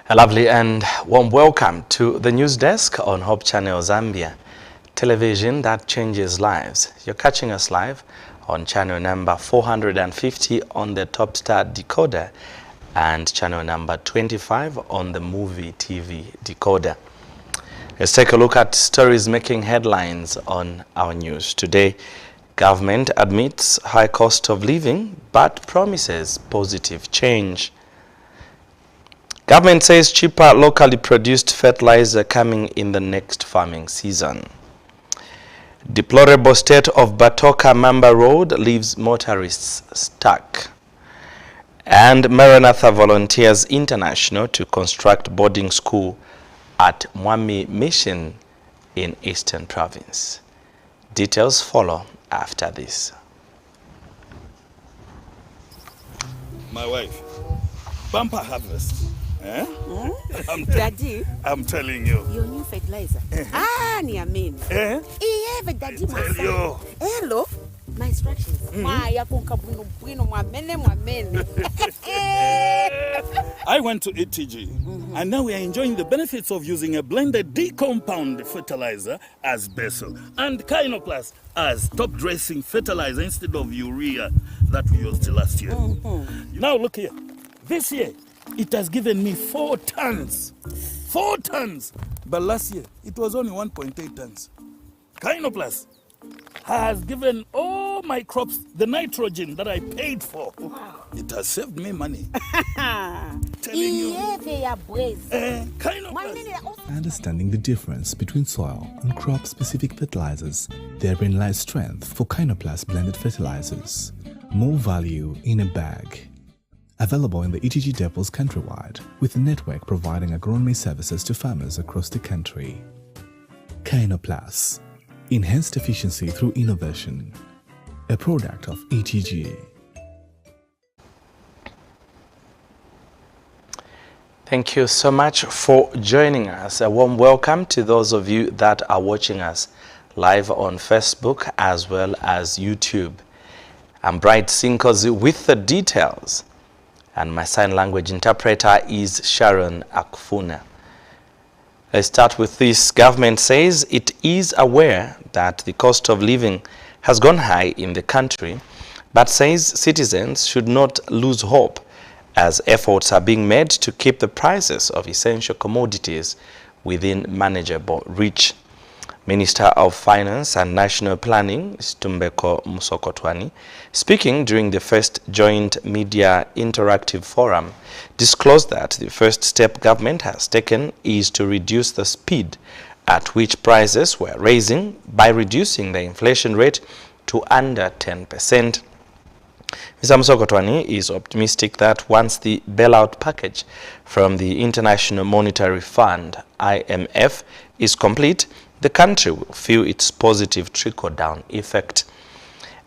A lovely and warm welcome to the news desk on Hope Channel Zambia, television that changes lives. You're catching us live on channel number 450 on the Topstar decoder and channel number 25 on the Movie TV decoder. Let's take a look at stories making headlines on our news. Today, government admits high cost of living but promises positive change. Government says cheaper locally produced fertilizer coming in the next farming season. Deplorable state of Batoka Mamba Road leaves motorists stuck. And Maranatha volunteers international to construct boarding school at Mwami Mission in Eastern Province. Details follow after this. My wife, bumper harvest. Eh? Daddy, I'm telling you. your new fertilizer. Niamini. Eh? Iye daddy Tell you. Hello. My instructions. Ya kunkabuno bwino mwamene. I went to ETG, and now we are enjoying the benefits of using a blended D-compound fertilizer as Basel and Kynoplus as top-dressing fertilizer instead of urea that we used last year. Now look here. This year, it has given me 4 tons. 4 tons. But last year, it was only 1.8 tons. Kynoplus has given all my crops the nitrogen that I paid for. Wow. It has saved me money. Telling you. Understanding the difference between soil and crop-specific fertilizers, therein lies strength for Kynoplus blended fertilizers. More value in a bag. Available in the ETG depots countrywide, with a network providing agronomy services to farmers across the country. Kynoplus. Enhanced efficiency through innovation. A product of ETG. Thank you so much for joining us. A warm welcome to those of you that are watching us live on Facebook as well as YouTube. I'm Bright Sinkozi with the details, and my sign language interpreter is Sharon Akfuna. Let's start with this. Government says it is aware that the cost of living has gone high in the country, but says citizens should not lose hope as efforts are being made to keep the prices of essential commodities within manageable reach. Minister of Finance and National Planning, Stumbeko Musokotwani, speaking during the first joint media interactive forum, disclosed that the first step government has taken is to reduce the speed at which prices were rising by reducing the inflation rate to under 10%. Mr. Musokotwani is optimistic that once the bailout package from the International Monetary Fund, IMF, is complete, the country will feel its positive trickle-down effect.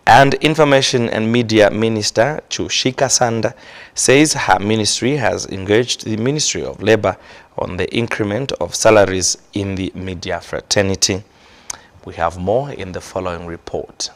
And Information and Media Minister Chushika Sanda says her ministry has engaged the Ministry of Labour on the increment of salaries in the media fraternity. We have more in the following report.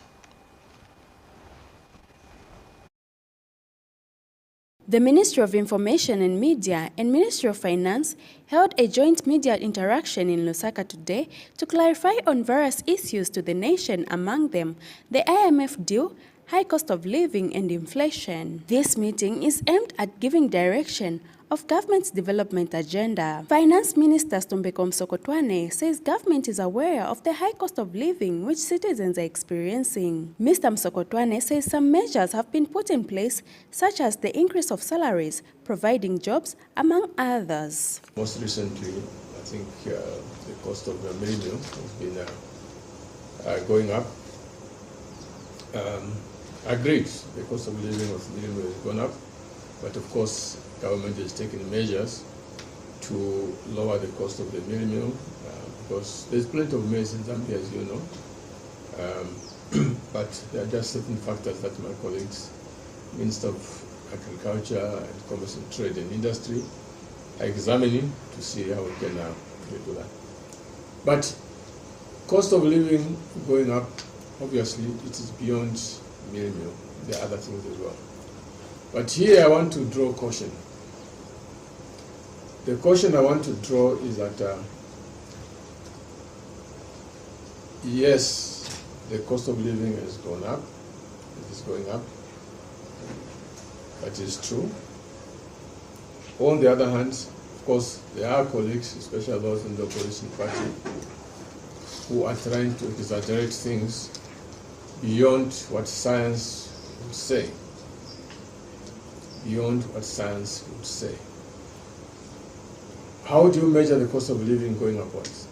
The Ministry of Information and Media and Ministry of Finance held a joint media interaction in Lusaka today to clarify on various issues to the nation, among them the IMF deal, high cost of living and inflation. This meeting is aimed at giving direction of government's development agenda. Finance Minister Stumbeko Musokotwani says government is aware of the high cost of living which citizens are experiencing. Mr. Musokotwani says some measures have been put in place, such as the increase of salaries, providing jobs, among others. Most recently, I think the cost of the millennium has been going up. Agreed, the cost of living of millennium has gone up, but of course, government is taking measures to lower the cost of the minimum because there's plenty of maize in Zambia, as you know, but there are just certain factors that my colleagues, Minister of Agriculture and Commerce and Trade and Industry, are examining to see how we can do that. But cost of living going up, obviously, it is beyond minimum. There are other things as well. But here I want to draw caution. The caution I want to draw is that, yes, the cost of living has gone up, it is going up, that is true. On the other hand, of course, there are colleagues, especially those in the opposition party, who are trying to exaggerate things beyond what science would say. Beyond what science would say. How do you measure the cost of living going upwards?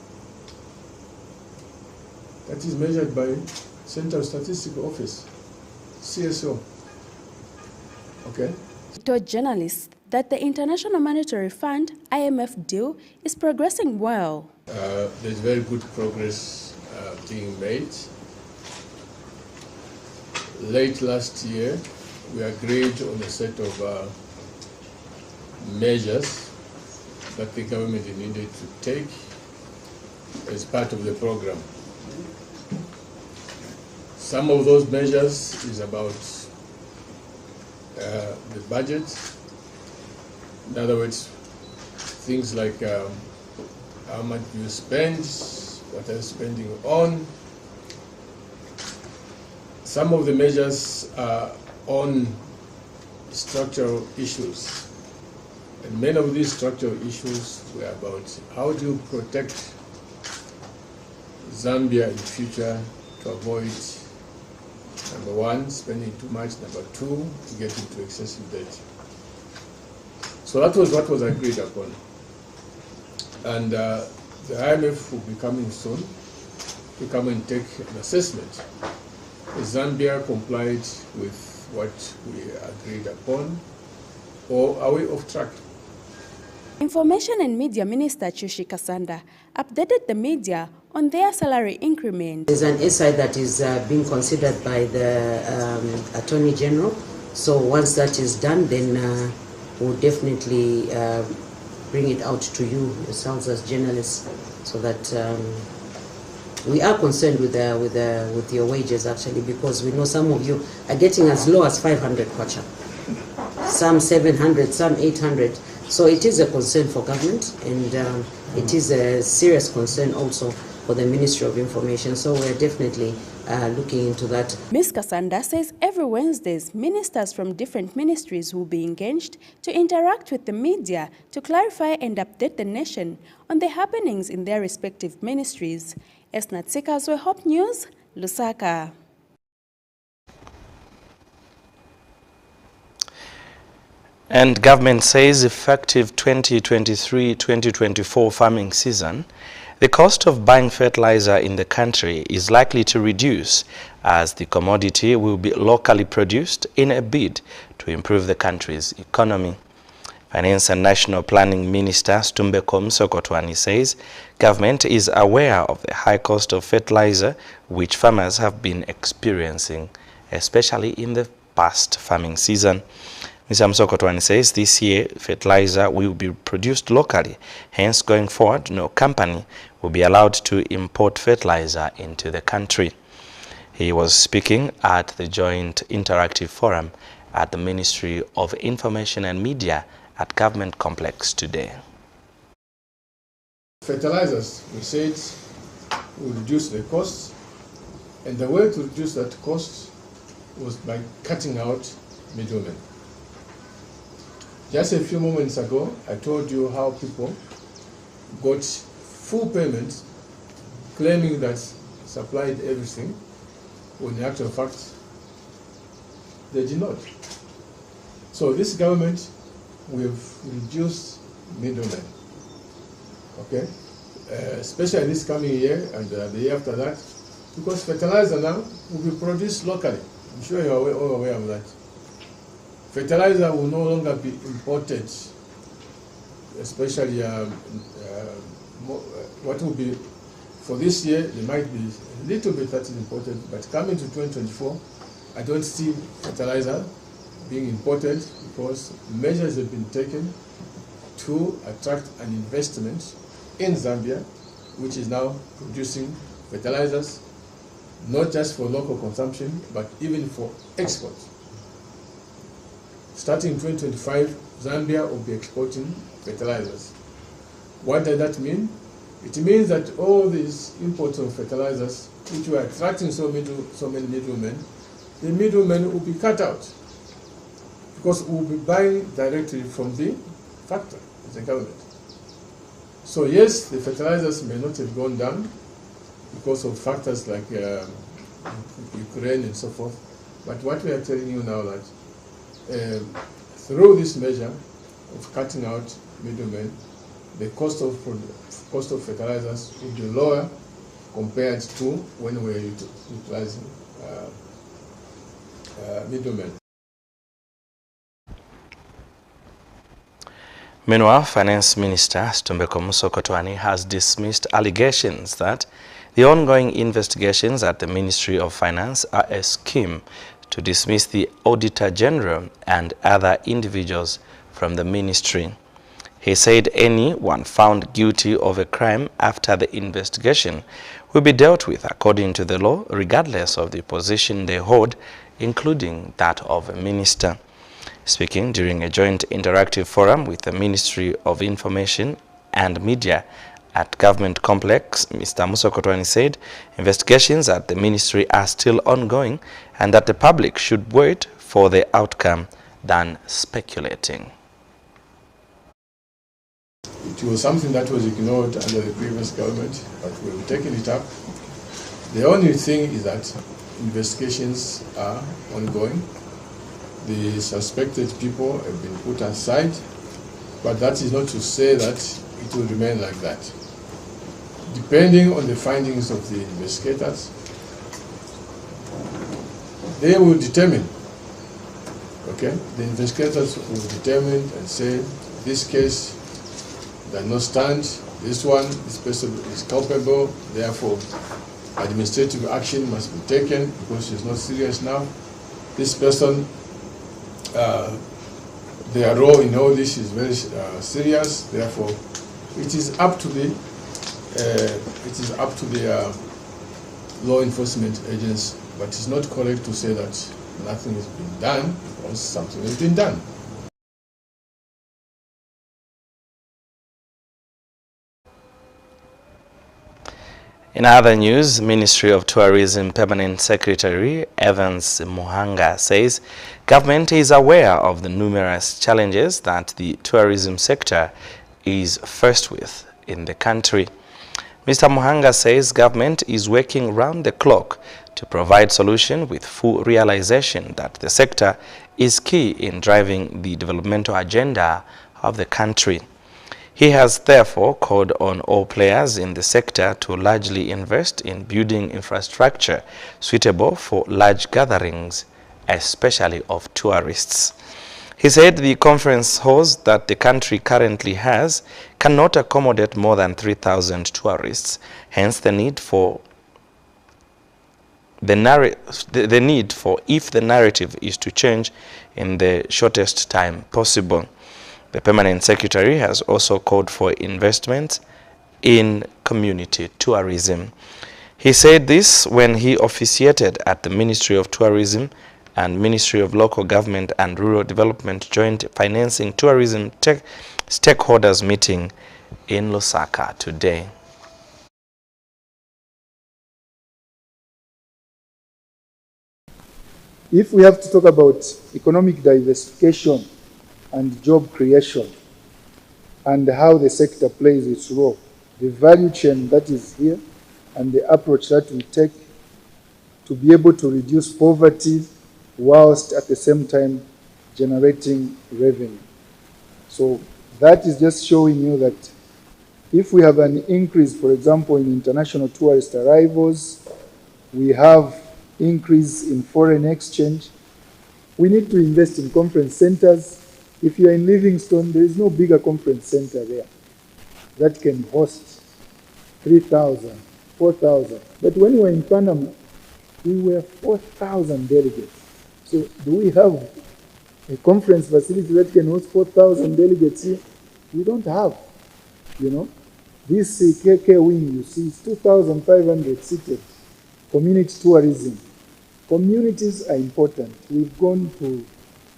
That is measured by Central Statistical Office, CSO. Okay? He told journalists that the International Monetary Fund, IMF deal, is progressing well. There's very good progress being made. Late last year, we agreed on a set of measures that the government needed to take as part of the program. Some of those measures is about the budget. In other words, things like how much you spend, what are you spending on. Some of the measures are on structural issues. And many of these structural issues were about how do you protect Zambia in the future to avoid, number one, spending too much, number two, to get into excessive debt. So that was what was agreed upon. And the IMF will be coming soon to come and take an assessment. Is Zambia complied with what we agreed upon, or are we off track? Information and Media Minister Chushi Kasanda updated the media on their salary increment. There's an SI that is being considered by the Attorney General. So once that is done, then we'll definitely bring it out to you yourselves as journalists, so that we are concerned with your wages actually, because we know some of you are getting as low as 500 kwacha, some 700, some 800. So it is a concern for government, and it is a serious concern also for the Ministry of Information. So we're definitely looking into that. Ms. Kasanda says every Wednesdays, ministers from different ministries will be engaged to interact with the media to clarify and update the nation on the happenings in their respective ministries. Esnat Sekazwe, Hope News, Lusaka. And government says effective 2023-2024 farming season, the cost of buying fertilizer in the country is likely to reduce as the commodity will be locally produced in a bid to improve the country's economy. Finance and National Planning Minister Stumbeko Msokotwani says government is aware of the high cost of fertilizer which farmers have been experiencing, especially in the past farming season. Mr. Msokotwani says this year fertilizer will be produced locally, hence going forward no company will be allowed to import fertilizer into the country. He was speaking at the Joint Interactive Forum at the Ministry of Information and Media at Government Complex today. Fertilizers, we said, will reduce the cost, and the way to reduce that cost was by cutting out middlemen. Just a few moments ago, I told you how people got full payment, claiming that supplied everything, when in actual fact, they did not. So this government, we've reduced middlemen, okay? Especially this coming year and the year after that, because fertilizer now will be produced locally. I'm sure you're all aware of that. Fertilizer will no longer be imported, especially what will be, for this year, there might be a little bit that is imported, but coming to 2024, I don't see fertilizer being imported because measures have been taken to attract an investment in Zambia, which is now producing fertilizers, not just for local consumption, but even for export. Starting in 2025, Zambia will be exporting fertilizers. What does that mean? It means that all these imports of fertilizers, which were attracting so many middlemen, the middlemen will be cut out because we will be buying directly from the factory, the government. So yes, the fertilizers may not have gone down because of factors like Ukraine and so forth, but what we are telling you now that through this measure of cutting out middlemen, the cost of fertilizers will be lower compared to when we were utilizing middlemen. Meanwhile, Finance Minister Stumbeko Musokotwani has dismissed allegations that the ongoing investigations at the Ministry of Finance are a scheme to dismiss the Auditor General and other individuals from the ministry. He said anyone found guilty of a crime after the investigation will be dealt with according to the law, regardless of the position they hold, including that of a minister. Speaking during a joint interactive forum with the Ministry of Information and Media at Government Complex, Mr. Musokotwani said investigations at the ministry are still ongoing and that the public should wait for the outcome than speculating. It was something that was ignored under the previous government, but we've taken it up. The only thing is that investigations are ongoing. The suspected people have been put aside, but that is not to say that it will remain like that. Depending on the findings of the investigators, they will determine, okay? The investigators will determine and say, this case does not stand, this person is culpable, therefore administrative action must be taken because she's not serious now. This person, their role in all this is very serious, therefore it is up to the law enforcement agents, but it's not correct to say that nothing has been done because something has been done. In other news, Ministry of Tourism Permanent Secretary Evans Muhanga says government is aware of the numerous challenges that the tourism sector is faced with in the country. Mr. Muhanga says government is working round the clock to provide solution with full realization that the sector is key in driving the developmental agenda of the country. He has therefore called on all players in the sector to largely invest in building infrastructure suitable for large gatherings, especially of tourists. He said the conference halls that the country currently has cannot accommodate more than 3,000 tourists, hence the need for if the narrative is to change in the shortest time possible. The Permanent Secretary has also called for investment in community tourism. He said this when he officiated at the Ministry of Tourism and Ministry of Local Government and Rural Development Joint Financing Tourism Stakeholders meeting in Lusaka today. If we have to talk about economic diversification and job creation and how the sector plays its role, the value chain that is here and the approach that we take to be able to reduce poverty whilst at the same time generating revenue. So that is just showing you that if we have an increase, for example, in international tourist arrivals, we have increase in foreign exchange, we need to invest in conference centers. If you are in Livingstone, there is no bigger conference center there that can host 3,000, 4,000. But when we were in Panama, we were 4,000 delegates. So do we have a conference facility that can host 4,000 delegates here? We don't have, you know. This KK wing, you see, is 2,500 seated. Community tourism. Communities are important. We've gone to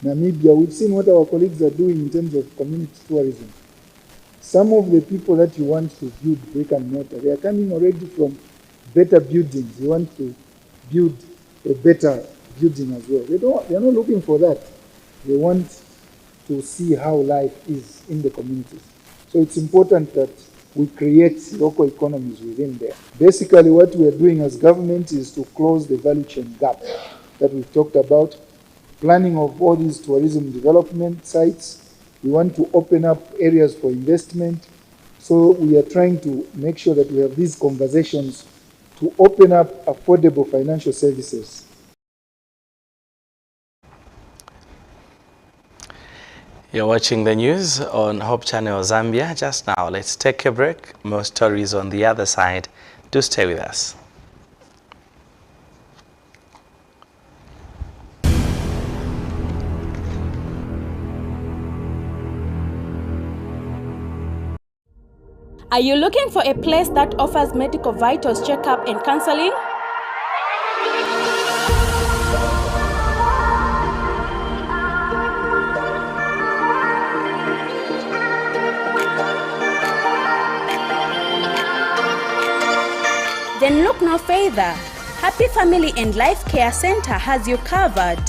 Namibia. We've seen what our colleagues are doing in terms of community tourism. some of the people that you want to build brick and mortar, they are coming already from better buildings. They want to build a better building as well. They are not looking for that. They want to see how life is in the communities. So it's important that we create local economies within there. Basically, what we are doing as government is to close the value chain gap that we've talked about. Planning of all these tourism development sites. We want to open up areas for investment. So we are trying to make sure that we have these conversations to open up affordable financial services. You're watching the news on Hope Channel Zambia. Just now, let's take a break. More stories on the other side. Do stay with us. Are you looking for a place that offers medical vitals checkup and counseling? Then look no further. Happy Family and Life Care Center has you covered.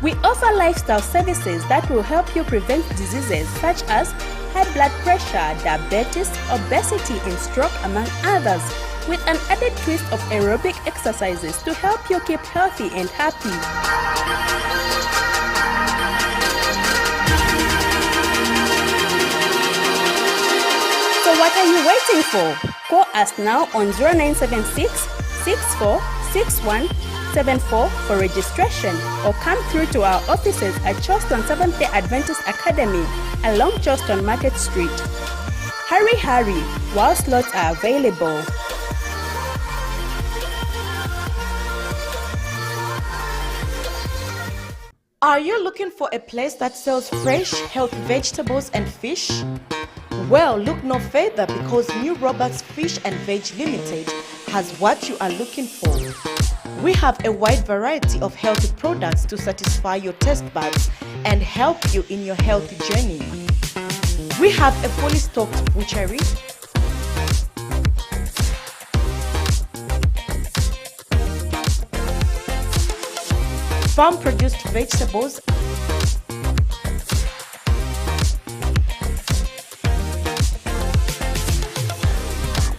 We offer lifestyle services that will help you prevent diseases such as high blood pressure, diabetes, obesity, and stroke, among others, with an added twist of aerobic exercises to help you keep healthy and happy. So what are you waiting for? Call us now on 0976 64 61 74 for registration, or come through to our offices at Charleston Seventh-day Adventist Academy along Charleston Market Street. Hurry, while slots are available. Are you looking for a place that sells fresh, healthy vegetables and fish? Well, look no further, because New Roberts Fish and Veg Limited has what you are looking for. We have a wide variety of healthy products to satisfy your taste buds and help you in your healthy journey. We have a fully stocked butchery, farm-produced vegetables,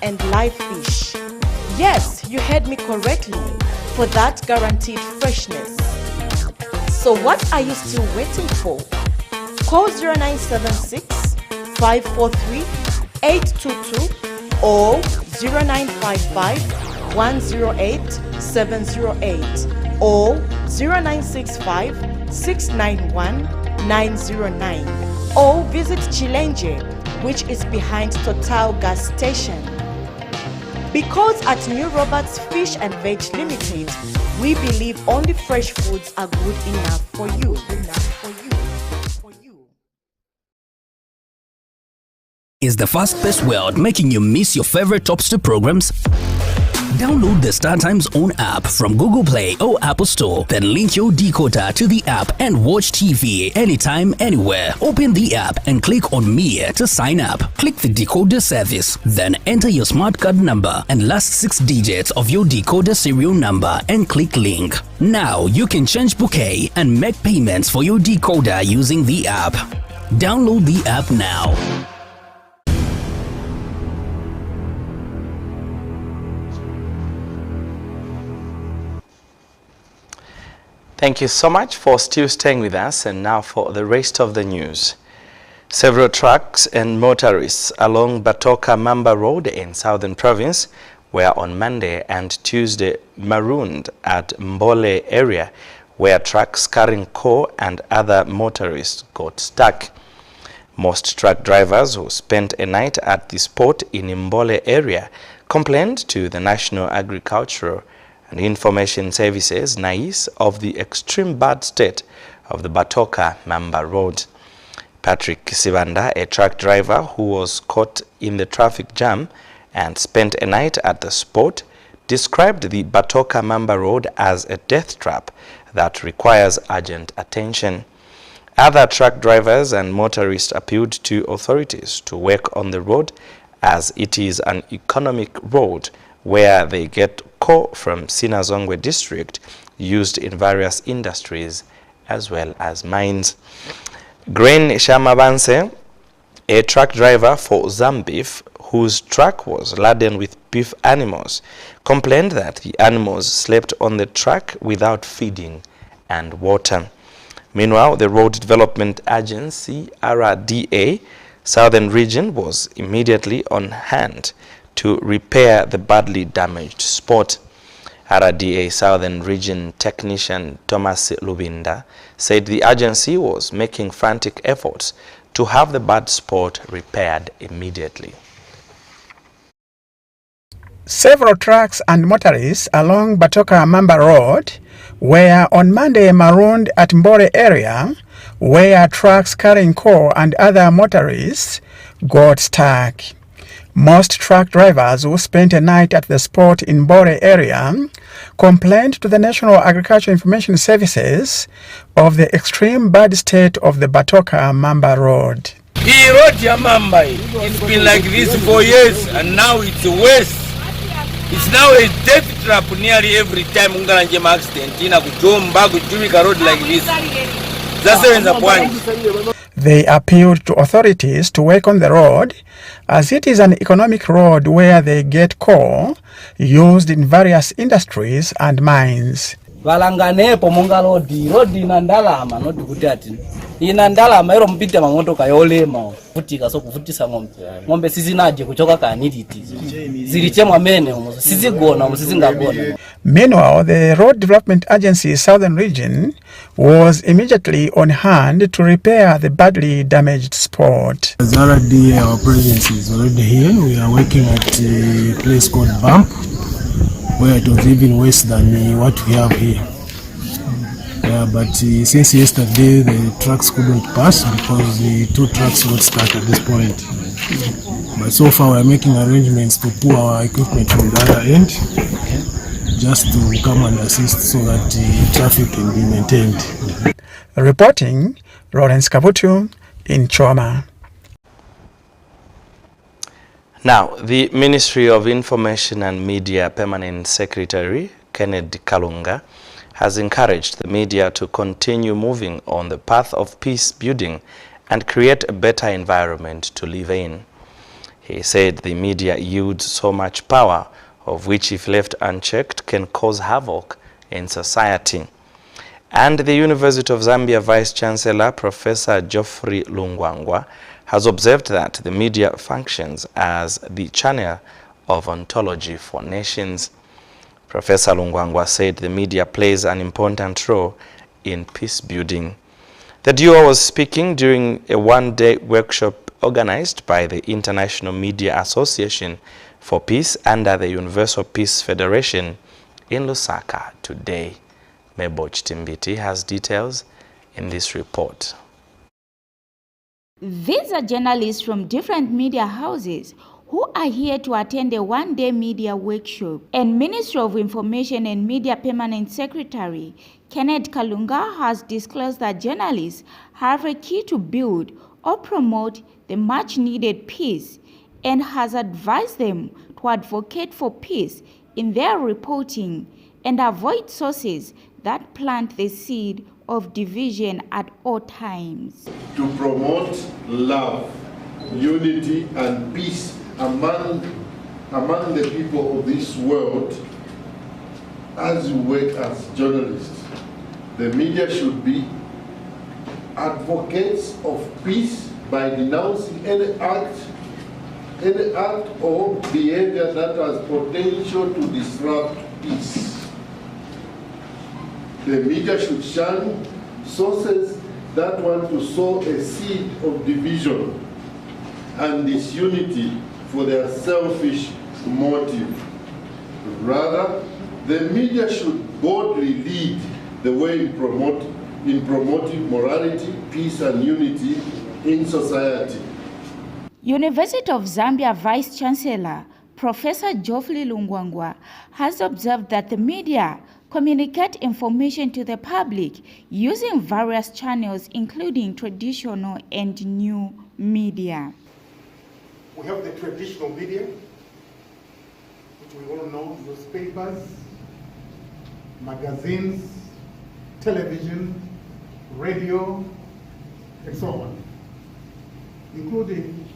and live fish. Yes, you heard me correctly, for that guaranteed freshness. So what are you still waiting for? Call 0976 543 822 or 0955 108 708 or 0965 691 909, or visit Chilenje, which is behind Total Gas Station. Because at New Roberts Fish and Veg Limited, we believe only fresh foods are good enough for you. Is the fast-paced world making you miss your favorite Topster programs? Download the StarTime's own app from Google Play or Apple Store. Then link your decoder to the app and watch TV anytime, anywhere. Open the app and click on Me to sign up. Click the decoder service. Then enter your smart card number and last 6 digits of your decoder serial number and click link. Now you can change bouquet and make payments for your decoder using the app. Download the app now. Thank you so much for still staying with us, and now for the rest of the news. Several trucks and motorists along Batoka Mamba Road in Southern Province were on Monday and Tuesday marooned at Mbole area, where trucks carrying coal and other motorists got stuck. Most truck drivers who spent a night at the spot in Mbole area complained to the National Agricultural and Information Services (NAIS) of the extreme bad state of the Batoka Mamba Road. Patrick Sibanda, a truck driver who was caught in the traffic jam and spent a night at the spot, described the Batoka Mamba Road as a death trap that requires urgent attention. Other truck drivers and motorists appealed to authorities to work on the road as it is an economic road where they get coal from Sinazongwe district used in various industries as well as mines. Grain Shamabanse, a truck driver for Zambif, whose truck was laden with beef animals, complained that the animals slept on the truck without feeding and water. Meanwhile, the Road Development Agency, RDA, Southern Region was immediately on hand to repair the badly damaged spot. RDA Southern Region Technician Thomas Lubinda said the agency was making frantic efforts to have the bad spot repaired immediately. Several trucks and motorists along Batoka Mamba Road were on Monday marooned at Mbore area, where trucks carrying coal and other motorists got stuck. Most truck drivers who spent a night at the spot in Mbore area complained to the National Agricultural Information Services of the extreme bad state of the Batoka Mamba Road. The road ya Mamba, it's been like this for years and now it's worse. It's now a death trap nearly every time ungalanje accident ina kujomba kujumika road like this. That's the point. They appealed to authorities to work on the road as it is an economic road where they get coal used in various industries and mines. Valanganepo monga road ina ndalama not kuti ati ina ndalama ero mpita mamotoka yolema kufutika so kufutisa ngombe sizinaje kuchoka kanititi zilichemwa mene sizigona sizingagona. Meanwhile, the Road Development Agency Southern Region was immediately on hand to repair the badly damaged spot. As RDA, our presence is already here. We are working at a place called Bump, where it was even worse than what we have here. But since yesterday the trucks couldn't pass because the two trucks got stuck at this point. But so far we are making arrangements to pull our equipment from the other end, just to come and assist so that the traffic can be maintained. Reporting, Lawrence Kabutu in Choma. Now, the Ministry of Information and Media Permanent Secretary, Kenneth Kalunga, has encouraged the media to continue moving on the path of peace building and create a better environment to live in. He said the media yields so much power, of which if left unchecked can cause havoc in society. And the University of Zambia Vice-Chancellor, Professor Geoffrey Lungwangwa, has observed that the media functions as the channel of ontology for nations. Professor Lungwangwa said the media plays an important role in peace building. The duo was speaking during a one-day workshop organized by the International Media Association for Peace under the Universal Peace Federation in Lusaka today. Mebo Chitimbiti has details in this report. These are journalists from different media houses who are here to attend a one-day media workshop. And Ministry of Information and Media Permanent Secretary Kenneth Kalunga has disclosed that journalists have a key to build or promote the much-needed peace and has advised them to advocate for peace in their reporting and avoid sources that plant the seed of division at all times. To promote love, unity and peace among the people of this world, as you work as journalists, the media should be advocates of peace by denouncing any act or behavior that has potential to disrupt peace. The media should shun sources that want to sow a seed of division and disunity for their selfish motive. Rather, the media should boldly lead the way in promoting morality, peace and unity in society. University of Zambia Vice-Chancellor Professor Geoffrey Lungwangwa has observed that the media communicate information to the public using various channels, including traditional and new media. We have the traditional media, which we all know, newspapers, magazines, television, radio, and so on, including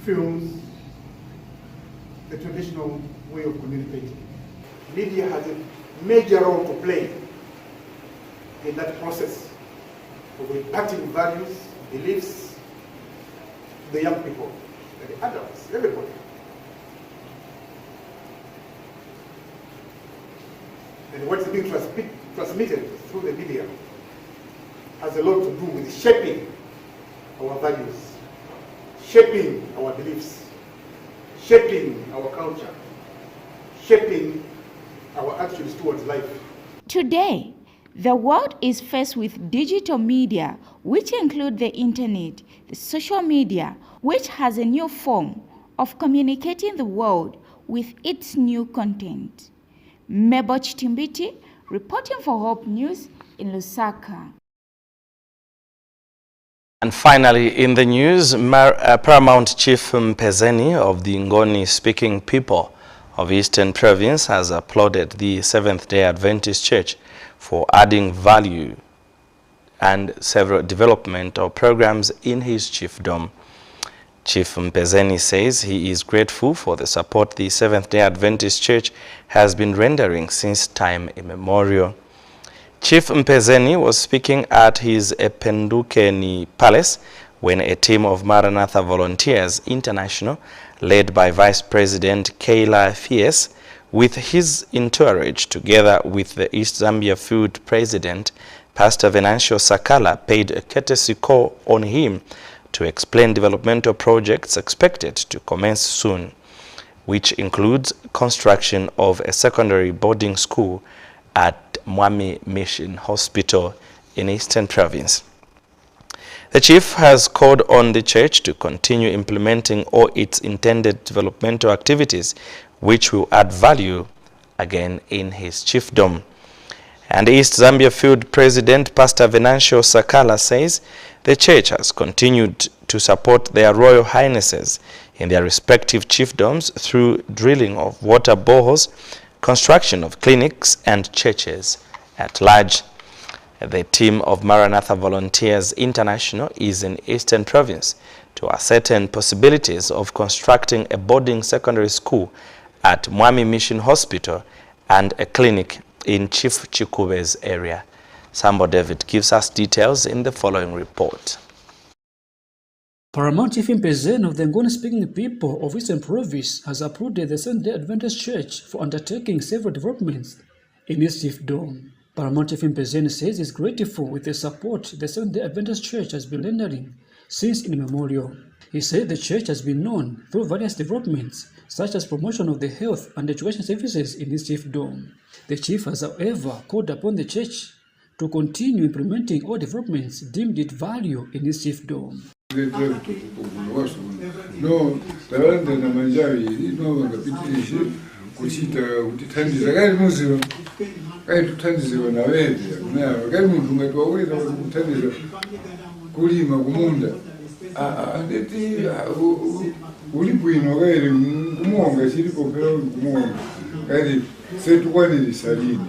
films, the traditional way of communicating. Media has a major role to play in that process of imparting values, beliefs to the young people, the adults, everybody. And what's being transmitted through the media has a lot to do with shaping our values, shaping our beliefs, shaping our culture, shaping our attitudes towards life. Today, the world is faced with digital media, which include the internet, the social media, which has a new form of communicating the world with its new content. Mebo Chitimbiti, reporting for Hope News in Lusaka. And finally, in the news, Paramount Chief Mpezeni of the Ngoni-speaking people of Eastern Province has applauded the Seventh-day Adventist Church for adding value and several developmental programs in his chiefdom. Chief Mpezeni says he is grateful for the support the Seventh-day Adventist Church has been rendering since time immemorial. Chief Mpezeni was speaking at his Ependukeni Palace when a team of Maranatha Volunteers International, led by Vice President Kayla Fies, with his entourage, together with the East Zambia Food President, Pastor Venancio Sakala, paid a courtesy call on him to explain developmental projects expected to commence soon, which includes construction of a secondary boarding school at Mwami Mission Hospital in Eastern Province. The chief has called on the church to continue implementing all its intended developmental activities, which will add value again in his chiefdom. And East Zambia Field President Pastor Venancio Sakala says the church has continued to support their Royal Highnesses in their respective chiefdoms through drilling of water boreholes, construction of clinics and churches at large. The team of Maranatha Volunteers International is in Eastern Province to ascertain possibilities of constructing a boarding secondary school at Mwami Mission Hospital and a clinic in Chief Chikube's area. Sambo David gives us details in the following report. Paramount Chief Mpezeni of the Ngoni-speaking people of Eastern Province has approved the Seventh-day Adventist Church for undertaking several developments in its chiefdom. Paramount Chief Mpezeni says he's grateful with the support the Seventh-day Adventist Church has been rendering since immemorial. He said the church has been known through various developments, such as promotion of the health and education services in its chiefdom. The chief has, however, called upon the church to continue implementing all developments deemed it value in its chiefdom. No, talanda na manjari no ngapitirishe kuchita kutithandiza kali muziwa kali tuthandiziwa na wewe na kali muntu ngatwaweza kuthandiza kulima kumunda ndeti ulibwino kali kumonga chilipo phela kumonga kali setukwanirisa lini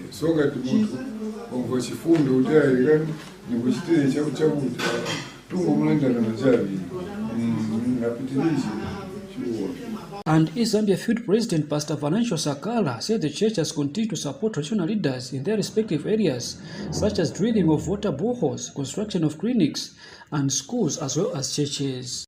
soka timuntu ngo chifundo utali kali nikuchitire chakuchakuti And East Zambia Field President Pastor Venancio Sakala said the church has continued to support traditional leaders in their respective areas, such as drilling of water boreholes, construction of clinics and schools, as well as churches.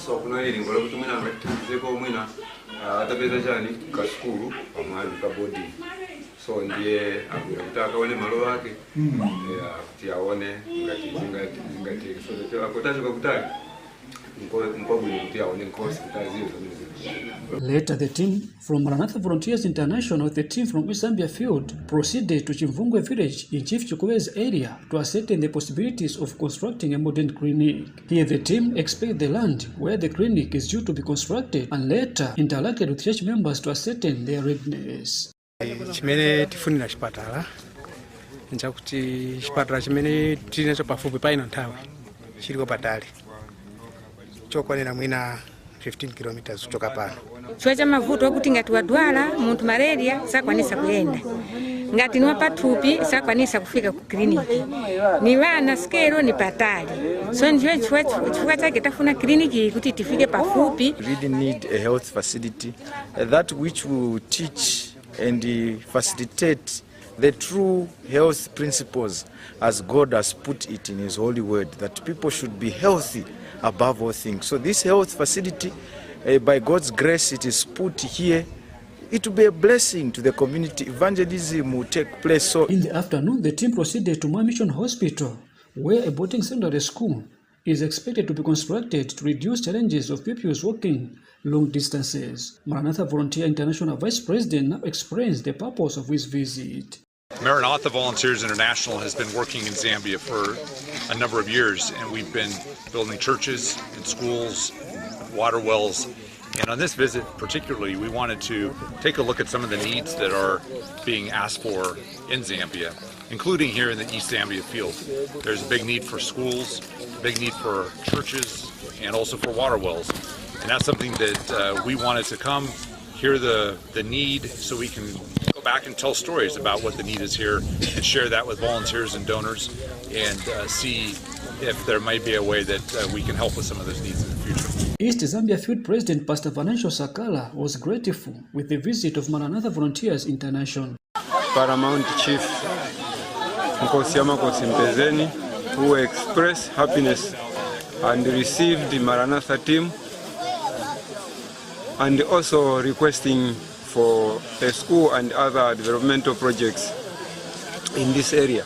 So kuna hili ngolo kutumina zeko mwina atapeza chani kashukuru pamali ka body so ndiye akutaka one malo yake kuti aone ngati so akutaje kutaka Later, the team from Maranatha Volunteers International with the team from East Zambia Field proceeded to Chimvungwe village in Chief Chukwe's area to ascertain the possibilities of constructing a modern clinic. Here, the team explored the land where the clinic is due to be constructed and later interacted with church members to ascertain their readiness. Chimene tifunira chipatala nchakuti chipatala chimene tinacho pafupi paino nthawi chiriko patali chokwanira mwina 15 kilometers kutoka pano. Chwa cha mavuto okuti ngati wadwala muntu malaria sakwanisa kuyenda, ngati ni wapathupi sakwanisa kufika ku kliniki, ni wana skero ni patali, so ndicho chifukwa chake tafuna kliniki kuti tifike pafupi. We really need a health facility that which will teach and facilitate the true health principles as God has put it in His holy word, that people should be healthy above all things. So this health facility, by God's grace, it is put here. It will be a blessing to the community. Evangelism will take place. So in the afternoon, the team proceeded to My Mission Hospital, where a boarding secondary school is expected to be constructed to reduce challenges of pupils walking long distances. Maranatha Volunteer International Vice President now explains the purpose of his visit. Maranatha Volunteers International has been working in Zambia for a number of years, and we've been building churches and schools, water wells. And on this visit particularly, we wanted to take a look at some of the needs that are being asked for in Zambia, including here in the East Zambia field. There's a big need for schools, a big need for churches, and also for water wells. And that's something that we wanted to come, hear the need, so we can go back and tell stories about what the need is here and share that with volunteers and donors and see if there might be a way that we can help with some of those needs in the future. East Zambia Field President Pastor Vanensho Sakala was grateful with the visit of Maranatha Volunteers International. Paramount Chief Nkosiyama Kosimpezeni, who expressed happiness and received the Maranatha team, and also requesting for a school and other developmental projects in this area.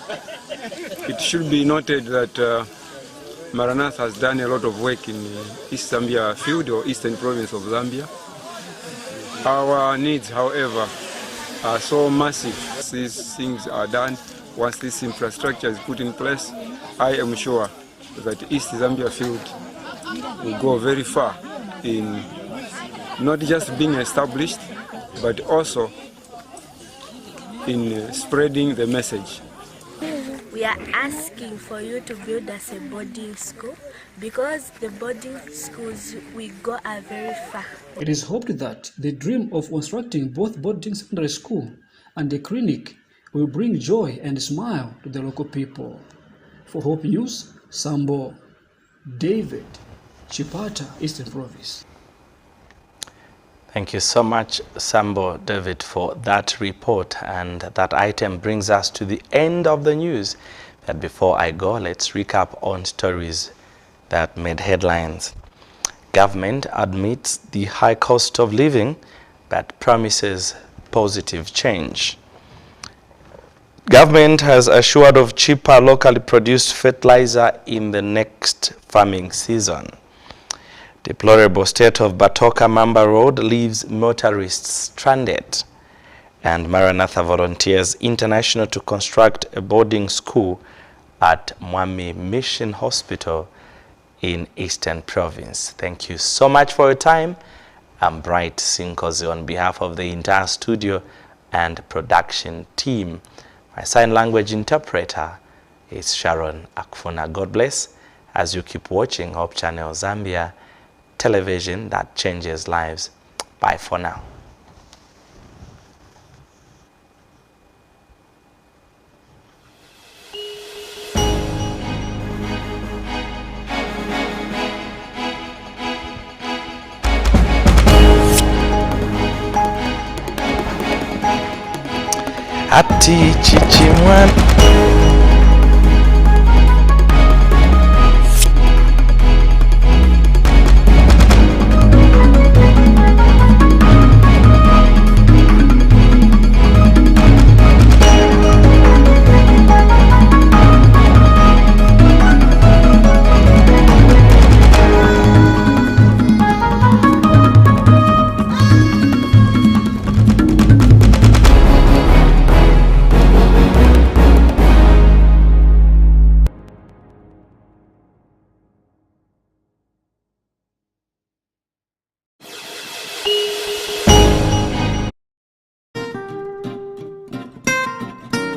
It should be noted that Maranatha has done a lot of work in East Zambia Field or Eastern Province of Zambia. Our needs, however, are so massive. These things are done. Once this infrastructure is put in place, I am sure that East Zambia Field will go very far in not just being established, but also in spreading the message. We are asking for you to build us a boarding school because the boarding schools we go are very far. It is hoped that the dream of constructing both boarding secondary school and a clinic will bring joy and smile to the local people. For Hope News, Sambo David, Chipata, Eastern Province. Thank you so much, Sambo David, for that report. And that item brings us to the end of the news. But before I go, let's recap on stories that made headlines. Government admits the high cost of living, but promises positive change. Government has assured of cheaper locally produced fertilizer in the next farming season. Deplorable state of Batoka Mamba Road leaves motorists stranded. And Maranatha Volunteers International to construct a boarding school at Mwami Mission Hospital in Eastern Province. Thank you so much for your time. I'm Bright Sinkozi on behalf of the entire studio and production team. My sign language interpreter is Sharon Akfuna. God bless as you keep watching Hope Channel Zambia, television that changes lives. Bye for now. Ati chichimwan